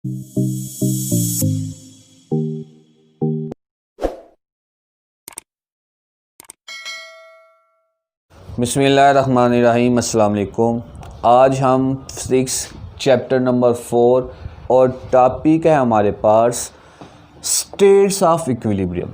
बिस्मिल्लाहिर्रहमानिर्रहीम। अस्सलाम वालेकुम। आज हम फिज़िक्स चैप्टर नंबर 4 और टॉपिक है हमारे पास states of equilibrium.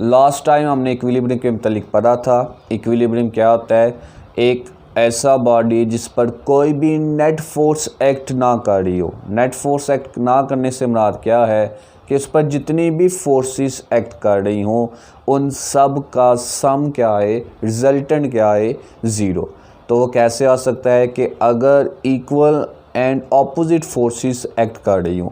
Last time हमने इक्विलिब्रियम के मुतालिक पढ़ा था। इक्विलिब्रियम क्या होता है? एक ऐसा बॉडी जिस पर कोई भी नेट फोर्स एक्ट ना कर रही हो। नेट फोर्स एक्ट ना करने से मुराद क्या है कि उस पर जितनी भी फोर्सेस एक्ट कर रही हों उन सब का सम क्या है, रिजल्टेंट क्या है, ज़ीरो। तो वो कैसे आ सकता है कि अगर equal and opposite forces act कर रही हों।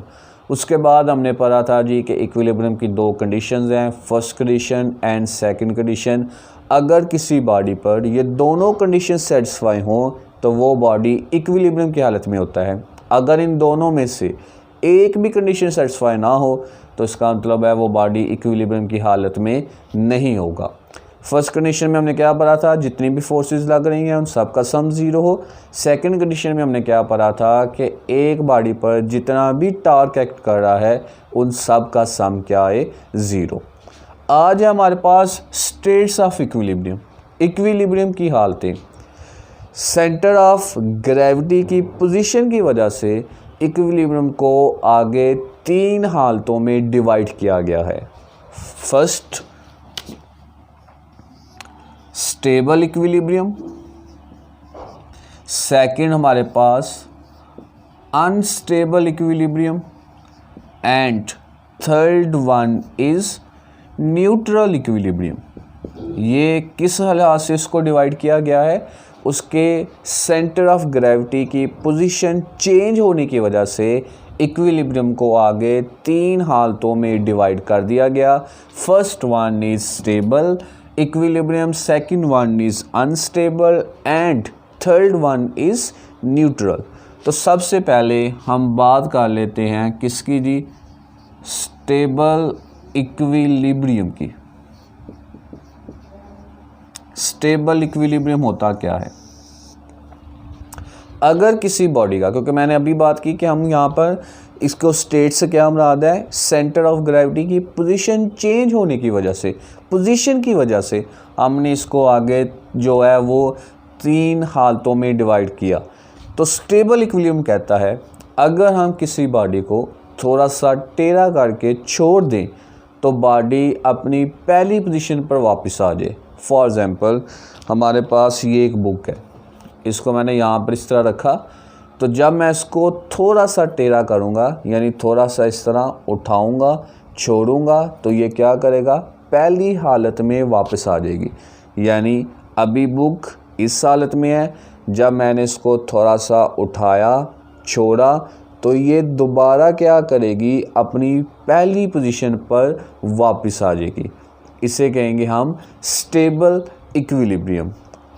उसके बाद हमने पढ़ा था जी कि इक्विलिब्रियम की दो कंडीशंस हैं, first condition and second condition. अगर किसी बॉडी पर ये दोनों कंडीशन सेटिस्फाई हों तो वो बॉडी इक्विलिब्रियम की हालत में होता है। अगर इन दोनों में से एक भी कंडीशन सेटिस्फाई ना हो तो इसका मतलब है वो बॉडी इक्विलिब्रियम की हालत में नहीं होगा। फर्स्ट कंडीशन में हमने क्या पढ़ा था? जितनी भी फोर्सेस लग रही हैं उन सब का सम ज़ीरो हो। सेकंड कंडीशन में हमने क्या पढ़ा था कि एक बॉडी पर जितना भी टॉर्क एक्ट कर रहा है उन सब का सम क्या है, ज़ीरो। आज है हमारे पास स्टेट्स ऑफ इक्विलिब्रियम। इक्विलिब्रियम की हालतें। सेंटर ऑफ ग्रेविटी की पोजीशन की वजह से इक्विलिब्रियम को आगे तीन हालतों में डिवाइड किया गया है। First, stable equilibrium. सेकंड हमारे पास unstable equilibrium and third one is neutral equilibrium. ये किस हालत से इसको डिवाइड किया गया है? उसके सेंटर ऑफ ग्रेविटी की पोजीशन चेंज होने की वजह से इक्विलिब्रियम को आगे तीन हालतों में डिवाइड कर दिया गया। First one is stable equilibrium, second one is unstable and third one is neutral. तो सबसे पहले हम बात कर लेते हैं किसकी जी? स्टेबल इक्विलिब्रियम की। स्टेबल इक्विलिब्रियम होता क्या है? अगर किसी बॉडी का, क्योंकि मैंने अभी बात की कि हम यहाँ पर इसको स्टेट से क्या मुराद है, सेंटर ऑफ ग्रेविटी की पोजीशन चेंज होने की वजह से, पोजीशन की वजह से हमने इसको आगे जो है वो तीन हालतों में डिवाइड किया। तो स्टेबल इक्विलिब्रियम कहता है अगर हम किसी बॉडी को थोड़ा सा टेढ़ा करके छोड़ दें तो बॉडी अपनी पहली पोजीशन पर वापस आ जाए। फॉर एग्ज़ाम्पल हमारे पास ये एक बुक है, इसको मैंने यहाँ पर इस तरह रखा, तो जब मैं इसको थोड़ा सा टेढ़ा करूँगा यानी थोड़ा सा इस तरह उठाऊँगा, छोड़ूँगा, तो ये क्या करेगा? पहली हालत में वापस आ जाएगी। यानी अभी बुक इस हालत में है, जब मैंने इसको थोड़ा सा उठाया, छोड़ा, तो ये दोबारा क्या करेगी? अपनी पहली पोजीशन पर वापस आ जाएगी। इसे कहेंगे हम स्टेबल इक्विलिब्रियम।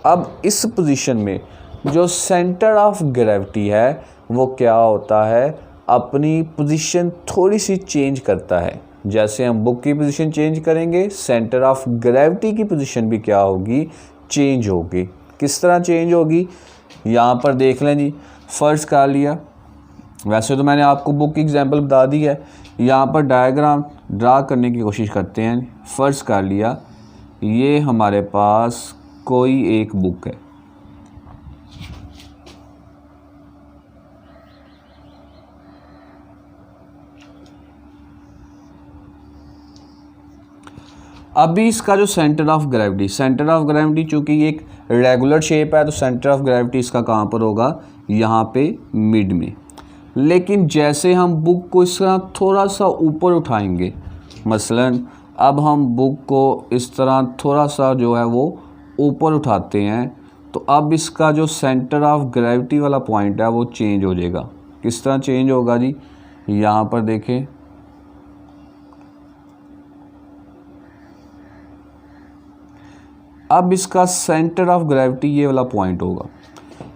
अब इस पोजीशन में जो सेंटर ऑफ ग्रेविटी है वो क्या होता है? अपनी पोजीशन थोड़ी सी चेंज करता है। जैसे हम बुक की पोजीशन चेंज करेंगे, सेंटर ऑफ ग्रेविटी की पोजीशन भी क्या होगी? चेंज होगी। किस तरह चेंज होगी? यहाँ पर देख लें जी। फर्स्ट कर लिया, वैसे तो मैंने आपको बुक की एग्जांपल बता दी है, यहाँ पर डायग्राम ड्रा करने की कोशिश करते हैं। फर्स्ट कर लिया, ये हमारे पास कोई एक बुक है, अभी इसका जो सेंटर ऑफ ग्रेविटी चूँकि एक रेगुलर शेप है तो सेंटर ऑफ ग्रेविटी इसका कहाँ पर होगा? यहाँ पे मिड में। लेकिन जैसे हम बुक को इस तरह थोड़ा सा ऊपर उठाएंगे, मसलन अब हम बुक को इस तरह थोड़ा सा जो है वो ऊपर उठाते हैं, तो अब इसका जो सेंटर ऑफ ग्रेविटी वाला पॉइंट है वो चेंज हो जाएगा। किस तरह चेंज होगा जी? यहाँ पर देखें, अब इसका सेंटर ऑफ ग्रेविटी ये वाला पॉइंट होगा।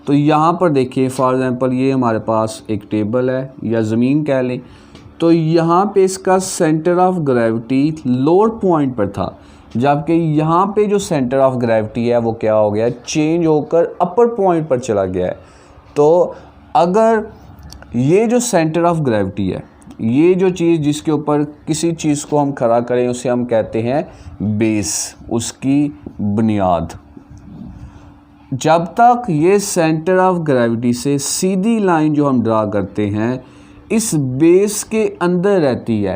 तो यहाँ पर देखिए, फॉर एग्ज़ाम्पल ये हमारे पास एक टेबल है या ज़मीन कह लें, तो यहाँ पे इसका centre of gravity lower point पर था, जबकि यहाँ पे जो सेंटर ऑफ ग्रेविटी है वो क्या हो गया? चेंज होकर अपर पॉइंट पर चला गया है। तो अगर ये जो सेंटर ऑफ ग्रेविटी है ये जो चीज़ जिसके ऊपर किसी चीज़ को हम खड़ा करें उसे हम कहते हैं बेस, उसकी बुनियाद। जब तक ये सेंटर ऑफ ग्रेविटी से सीधी लाइन जो हम ड्रा करते हैं इस बेस के अंदर रहती है,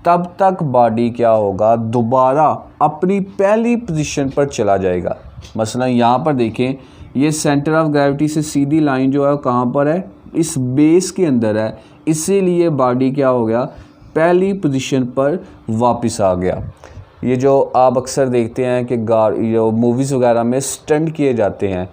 तब तक बॉडी क्या होगा, दोबारा अपनी पहली पोजीशन पर चला जाएगा। मसलन यहाँ पर देखें, ये सेंटर ऑफ ग्रेविटी से सीधी लाइन जो है कहाँ पर है, इस बेस के अंदर है, इसीलिए बॉडी क्या हो गया, पहली पोजीशन पर वापस आ गया। ये जो आप अक्सर देखते हैं कि जो मूवीज़ वगैरह में स्टंट किए जाते हैं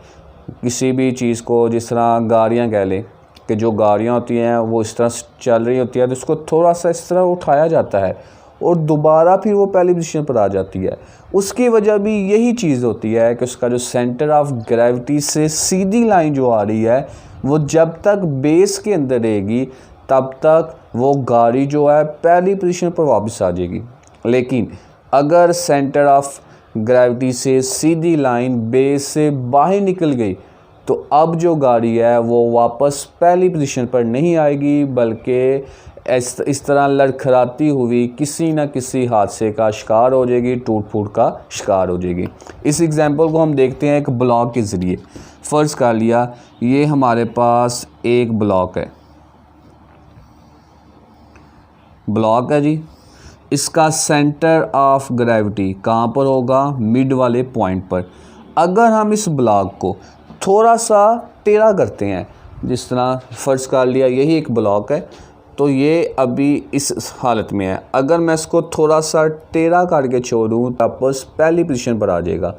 किसी भी चीज़ को, जिस तरह गाड़ियाँ कह लें कि जो गाड़ियाँ होती हैं वो इस तरह चल रही होती है तो उसको थोड़ा सा इस तरह उठाया जाता है और दोबारा फिर वो पहली पोजीशन पर आ जाती है। उसकी वजह भी यही चीज़ होती है कि उसका जो सेंटर ऑफ ग्रेविटी से सीधी लाइन जो आ रही है वो जब तक बेस के अंदर रहेगी तब तक वो गाड़ी जो है पहली पोजीशन पर वापस आ जाएगी। लेकिन अगर सेंटर ऑफ ग्रेविटी से सीधी लाइन बेस से बाहर निकल गई तो अब जो गाड़ी है वो वापस पहली पोजीशन पर नहीं आएगी, बल्कि इस तरह लड़खड़ाती हुई किसी न किसी हादसे का शिकार हो जाएगी, टूट फूट का शिकार हो जाएगी। इस एग्जांपल को हम देखते हैं एक ब्लॉक के ज़रिए। फ़र्ज़ कर लिया ये हमारे पास एक ब्लॉक है जी, इसका सेंटर ऑफ ग्रेविटी कहाँ पर होगा, मिड वाले पॉइंट पर। अगर हम इस ब्लॉक को थोड़ा सा टेढ़ा करते हैं, जिस तरह फ़र्ज़ कर लिया यही एक ब्लॉक है तो ये अभी इस हालत में है, अगर मैं इसको थोड़ा सा टेढ़ा करके छोड़ूँ वापस पहली पोजीशन पर आ जाएगा,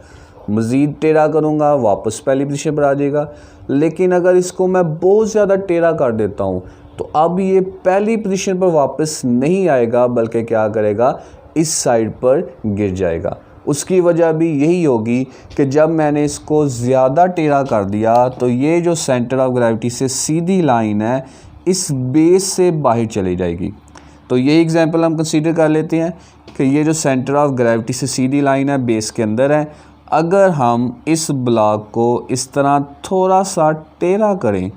मज़ीद टेढ़ा करूँगा वापस पहली पोजीशन पर आ जाएगा। लेकिन अगर इसको मैं बहुत ज़्यादा टेढ़ा कर देता हूँ तो अब ये पहली पोजीशन पर वापस नहीं आएगा, बल्कि क्या करेगा, इस साइड पर गिर जाएगा। उसकी वजह भी यही होगी कि जब मैंने इसको ज़्यादा टेढ़ा कर दिया तो ये जो सेंटर ऑफ ग्रेविटी से सीधी लाइन है इस बेस से बाहर चली जाएगी। तो ये एग्जांपल हम कंसीडर कर लेते हैं कि ये जो सेंटर ऑफ ग्रेविटी से सीधी लाइन है बेस के अंदर है, अगर हम इस ब्लॉक को इस तरह थोड़ा सा टेढ़ा करें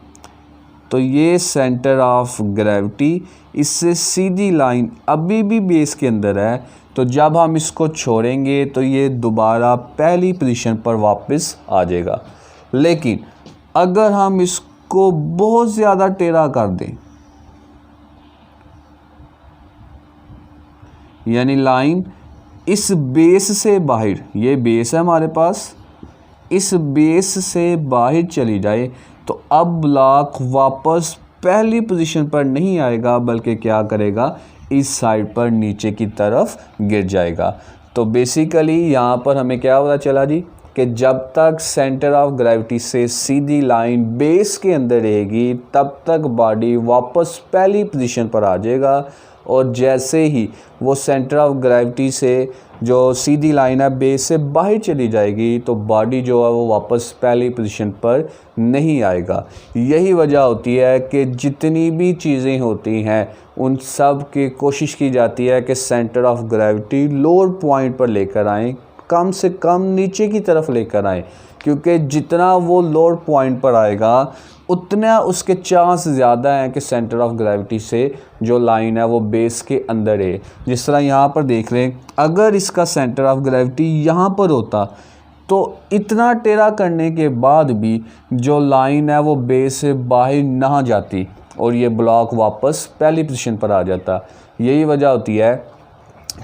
तो ये सेंटर ऑफ ग्रेविटी इससे सीधी लाइन अभी भी बेस के अंदर है, तो जब हम इसको छोड़ेंगे तो ये दोबारा पहली पोजीशन पर वापस आ जाएगा। लेकिन अगर हम इसको बहुत ज़्यादा टेढ़ा कर दें, यानी लाइन इस बेस से बाहर, ये बेस है हमारे पास, इस बेस से बाहर चली जाए तो अब ब्लॉक वापस पहली पोजीशन पर नहीं आएगा, बल्कि क्या करेगा, इस साइड पर नीचे की तरफ गिर जाएगा। तो बेसिकली यहाँ पर हमें क्या पता चला जी कि जब तक सेंटर ऑफ ग्रेविटी से सीधी लाइन बेस के अंदर रहेगी तब तक बॉडी वापस पहली पोजीशन पर आ जाएगा, और जैसे ही वो सेंटर ऑफ ग्रेविटी से जो सीधी लाइन है बेस से बाहर चली जाएगी तो बॉडी जो है वो वापस पहली पोजीशन पर नहीं आएगा। यही वजह होती है कि जितनी भी चीज़ें होती हैं उन सब की कोशिश की जाती है कि centre of gravity lower point पर लेकर आएँ, कम से कम नीचे की तरफ लेकर आएँ, क्योंकि जितना वो लोअर पॉइंट पर आएगा उतना उसके चांस ज़्यादा हैं कि सेंटर ऑफ ग्रेविटी से जो लाइन है वो बेस के अंदर है। जिस तरह यहाँ पर देख लें, अगर इसका सेंटर ऑफ ग्रेविटी यहाँ पर होता तो इतना टेढ़ा करने के बाद भी जो लाइन है वो बेस से बाहर ना जाती और ये ब्लॉक वापस पहली पोजीशन पर आ जाता। यही वजह होती है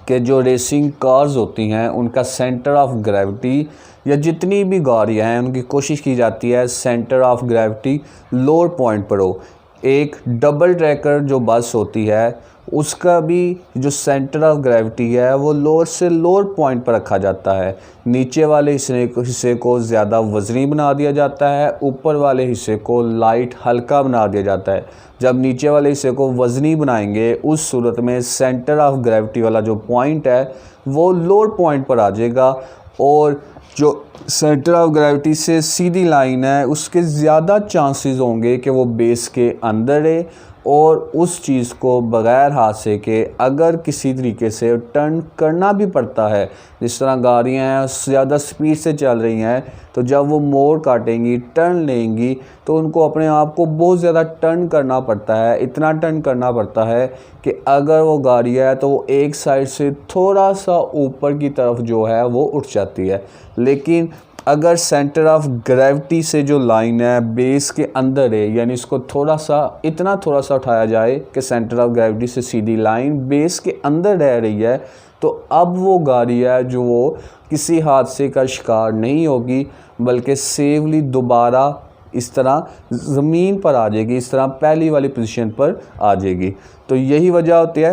कि जो रेसिंग कार्स होती हैं उनका सेंटर ऑफ ग्रेविटी, या जितनी भी गाड़ियाँ हैं उनकी कोशिश की जाती है centre of gravity lower point पर हो। एक डबल ट्रैकर जो बस होती है उसका भी जो सेंटर ऑफ ग्रेविटी है वो लोअर से लोअर पॉइंट पर रखा जाता है। नीचे वाले हिस्से को ज़्यादा वज़नी बना दिया जाता है, ऊपर वाले हिस्से को लाइट हल्का बना दिया जाता है। जब नीचे वाले हिस्से को वज़नी बनाएंगे उस सूरत में सेंटर ऑफ ग्रेविटी वाला जो पॉइंट है वो लोअर पॉइंट पर आ जाएगा, और जो सेंटर ऑफ ग्रेविटी से सीधी लाइन है उसके ज़्यादा चांसेस होंगे कि वो बेस के अंदर है और उस चीज़ को बग़ैर हादसे के अगर किसी तरीके से टर्न करना भी पड़ता है, जिस तरह गाड़ियाँ हैं ज़्यादा स्पीड से चल रही हैं, तो जब वो मोड़ काटेंगी, टर्न लेंगी, तो उनको अपने आप को बहुत ज़्यादा टर्न करना पड़ता है। इतना टर्न करना पड़ता है कि अगर वो गाड़ी है तो वो एक साइड से थोड़ा सा ऊपर की तरफ जो है वो उठ जाती है। लेकिन अगर सेंटर ऑफ ग्रेविटी से जो लाइन है बेस के अंदर है, यानी इसको थोड़ा सा उठाया जाए कि सेंटर ऑफ ग्रेविटी से सीधी लाइन बेस के अंदर रह रही है, तो अब वो गाड़ी है जो वो किसी हादसे का शिकार नहीं होगी, बल्कि सेफली दोबारा इस तरह ज़मीन पर आ जाएगी, इस तरह पहली वाली पोजीशन पर आ जाएगी। तो यही वजह होती है।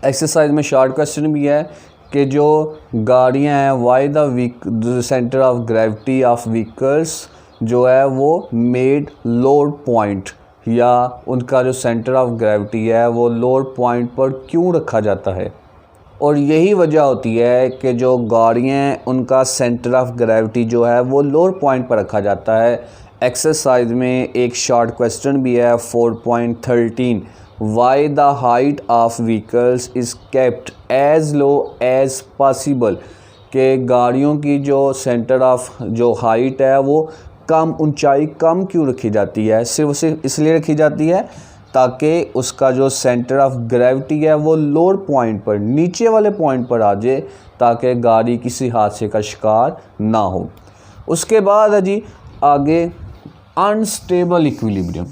एक्सरसाइज में शॉर्ट क्वेश्चन भी है कि जो गाड़ियाँ हैं why the centre of gravity of vehicles जो है वो मेड लोड पॉइंट, या उनका जो सेंटर ऑफ ग्रेविटी है वो लोड पॉइंट पर क्यों रखा जाता है। और यही वजह होती है कि जो गाड़ियाँ उनका सेंटर ऑफ ग्रेविटी जो है वो लोड पॉइंट पर रखा जाता है। एक्सरसाइज में एक शॉर्ट क्वेश्चन भी है 4.13, why the height of vehicles is kept as low as possible, कि गाड़ियों की जो सेंटर ऑफ जो हाइट है वो कम, ऊंचाई कम क्यों रखी जाती है। सिर्फ इसलिए रखी जाती है ताकि उसका जो सेंटर ऑफ ग्रेविटी है वो लोड पॉइंट पर, नीचे वाले पॉइंट पर आ जाए, ताकि गाड़ी किसी हादसे का शिकार ना हो। उसके बाद है जी आगे अनस्टेबल इक्विलिब्रियम।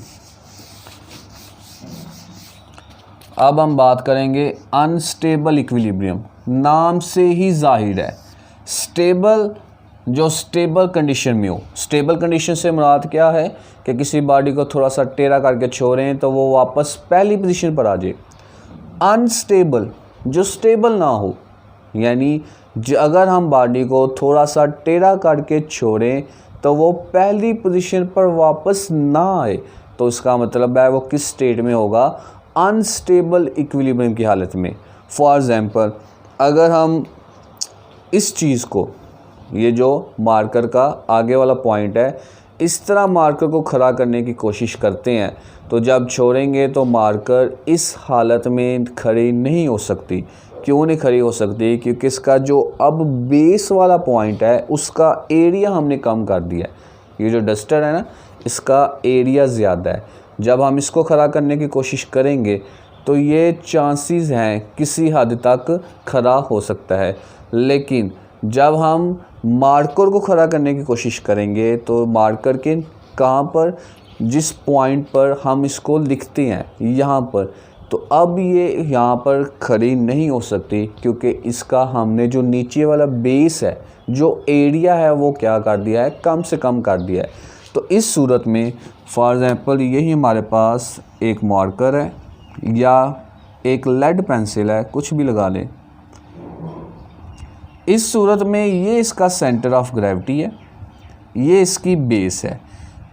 अब हम बात करेंगे अनस्टेबल इक्विलिब्रियम। नाम से ही जाहिर है स्टेबल, जो स्टेबल कंडीशन में हो। स्टेबल कंडीशन से मुराद क्या है कि किसी बॉडी को थोड़ा सा टेढ़ा करके छोड़ें तो वो वापस पहली पोजीशन पर आ जाए। अनस्टेबल जो स्टेबल ना हो, यानी अगर हम बॉडी को थोड़ा सा टेढ़ा करके छोड़ें तो वो पहली पोजीशन पर वापस ना आए, तो इसका मतलब है वो किस स्टेट में होगा, अनस्टेबल इक्विलिब्रियम की हालत में। फॉर एग्ज़ाम्पल, अगर हम इस चीज़ को, ये जो मार्कर का आगे वाला पॉइंट है, इस तरह मार्कर को खड़ा करने की कोशिश करते हैं, तो जब छोड़ेंगे तो मार्कर इस हालत में खड़ी नहीं हो सकती। क्यों नहीं खड़ी हो सकती? क्योंकि इसका जो अब बेस वाला पॉइंट है उसका एरिया हमने कम कर दिया है। ये जो डस्टर है ना, इसका एरिया ज़्यादा है। जब हम इसको खड़ा करने की कोशिश करेंगे तो ये चांसेस हैं किसी हद तक खड़ा हो सकता है, लेकिन जब हम मार्कर को खड़ा करने की कोशिश करेंगे तो मार्कर के कहाँ पर, जिस पॉइंट पर हम इसको लिखते हैं यहाँ पर, तो अब ये यहाँ पर खड़ी नहीं हो सकती, क्योंकि इसका हमने जो नीचे वाला बेस है, जो एरिया है, वो क्या कर दिया है, कम से कम कर दिया है। तो इस सूरत में फॉर एग्ज़ाम्पल यही हमारे पास एक मार्कर है या एक लेड पेंसिल है, कुछ भी लगा लें। इस सूरत में ये इसका सेंटर ऑफ ग्रेविटी है, ये इसकी बेस है।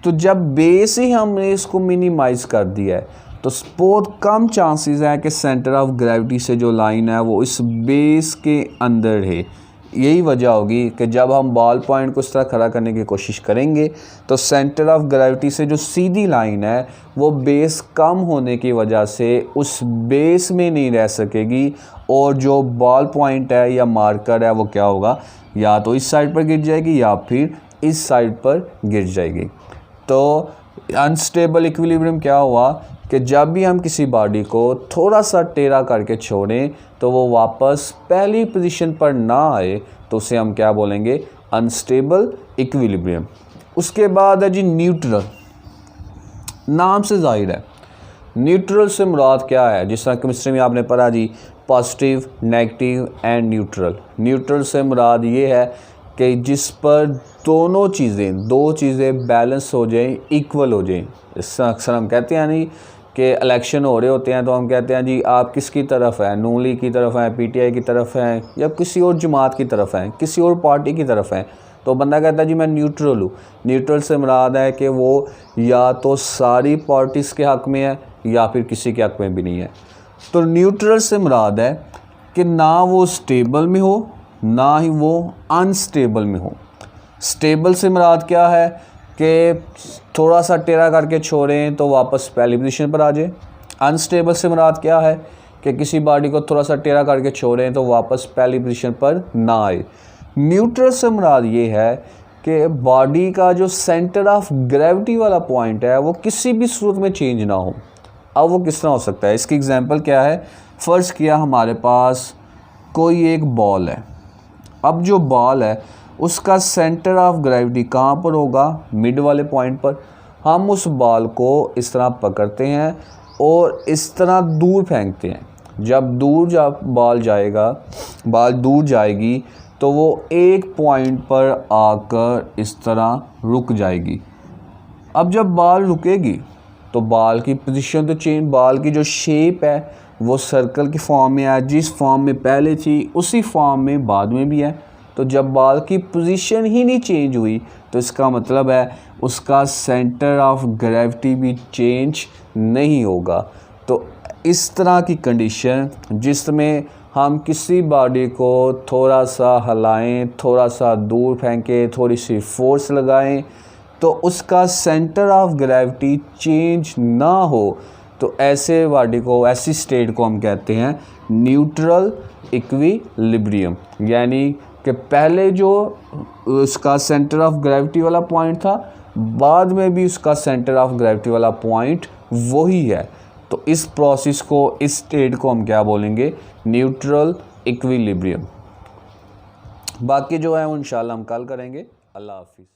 तो जब बेस ही हमने इसको मिनिमाइज़ कर दिया है तो बहुत कम चांसेस है कि सेंटर ऑफ ग्रेविटी से जो लाइन है वो इस बेस के अंदर है। यही वजह होगी कि जब हम बॉल पॉइंट को इस तरह खड़ा करने की कोशिश करेंगे तो सेंटर ऑफ ग्रेविटी से जो सीधी लाइन है वो बेस कम होने की वजह से उस बेस में नहीं रह सकेगी, और जो बॉल पॉइंट है या मार्कर है वो क्या होगा, या तो इस साइड पर गिर जाएगी या फिर इस साइड पर गिर जाएगी। तो अनस्टेबल इक्विलिब्रियम क्या हुआ कि जब भी हम किसी बॉडी को थोड़ा सा टेढ़ा करके छोड़ें तो वो वापस पहली पोजीशन पर ना आए, तो उसे हम क्या बोलेंगे, अनस्टेबल इक्विलिब्रियम। उसके बाद है जी न्यूट्रल। नाम से जाहिर है न्यूट्रल से मुराद क्या है, जिस तरह केमिस्ट्री में आपने पढ़ा जी positive, negative and neutral. Neutral से मुराद ये है कि जिस पर दो चीज़ें बैलेंस हो जाएं, इक्वल हो जाएं। इससे अक्सर हम कहते हैं नहीं कि इलेक्शन हो रहे होते हैं तो हम कहते हैं जी आप किसकी तरफ हैं, नून लीग की तरफ हैं, पीटीआई की तरफ हैं, या किसी और जमात की तरफ हैं, किसी और पार्टी की तरफ हैं, तो बंदा कहता है जी मैं न्यूट्रल हूँ। न्यूट्रल से मुराद है कि वो या तो सारी पार्टीज़ के हक़ में है या फिर किसी के हक़ में भी नहीं है। तो न्यूट्रल से मुराद है कि ना वो स्टेबल में हो ना ही वो अनस्टेबल में हो। स्टेबल से मुराद क्या है कि थोड़ा सा टेढ़ा करके छोड़ें तो वापस पहली पोजीशन पर आ जाए। अनस्टेबल से मुराद क्या है कि किसी बॉडी को थोड़ा सा टेढ़ा करके छोड़ें तो वापस पहली पोजीशन पर ना आए। न्यूट्रल से मुराद ये है कि बॉडी का जो सेंटर ऑफ ग्रेविटी वाला पॉइंट है वो किसी भी सूरत में चेंज ना हो। अब वो किस तरह हो सकता है, इसकी एग्जांपल क्या है। फ़र्ज़ किया हमारे पास कोई एक बॉल है। अब जो बॉल है उसका सेंटर ऑफ ग्रेविटी कहाँ पर होगा, मिड वाले पॉइंट पर। हम उस बॉल को इस तरह पकड़ते हैं और इस तरह दूर फेंकते हैं। जब बॉल दूर जाएगी तो वो एक पॉइंट पर आकर इस तरह रुक जाएगी। अब जब बॉल रुकेगी तो बॉल की पोजीशन तो चेंज, बॉल की जो शेप है वो सर्कल की फॉर्म में है, जिस फॉर्म में पहले थी उसी फॉर्म में बाद में भी है। तो जब बॉल की पोजीशन ही नहीं चेंज हुई तो इसका मतलब है उसका सेंटर ऑफ ग्रेविटी भी चेंज नहीं होगा। तो इस तरह की कंडीशन जिसमें हम किसी बॉडी को थोड़ा सा हिलाएं, थोड़ा सा दूर फेंकें, थोड़ी सी फोर्स लगाएं तो उसका सेंटर ऑफ ग्रेविटी चेंज ना हो, तो ऐसे बॉडी को, ऐसी स्टेट को हम कहते हैं न्यूट्रल इक्विलिब्रियम। यानी कि पहले जो उसका सेंटर ऑफ ग्रेविटी वाला पॉइंट था, बाद में भी उसका सेंटर ऑफ ग्रेविटी वाला पॉइंट वही है। तो इस प्रोसेस को, इस स्टेट को हम क्या बोलेंगे, न्यूट्रल इक्विलिब्रियम। बाकी जो है वो इंशाल्लाह हम कल करेंगे। अल्लाह हाफिज़।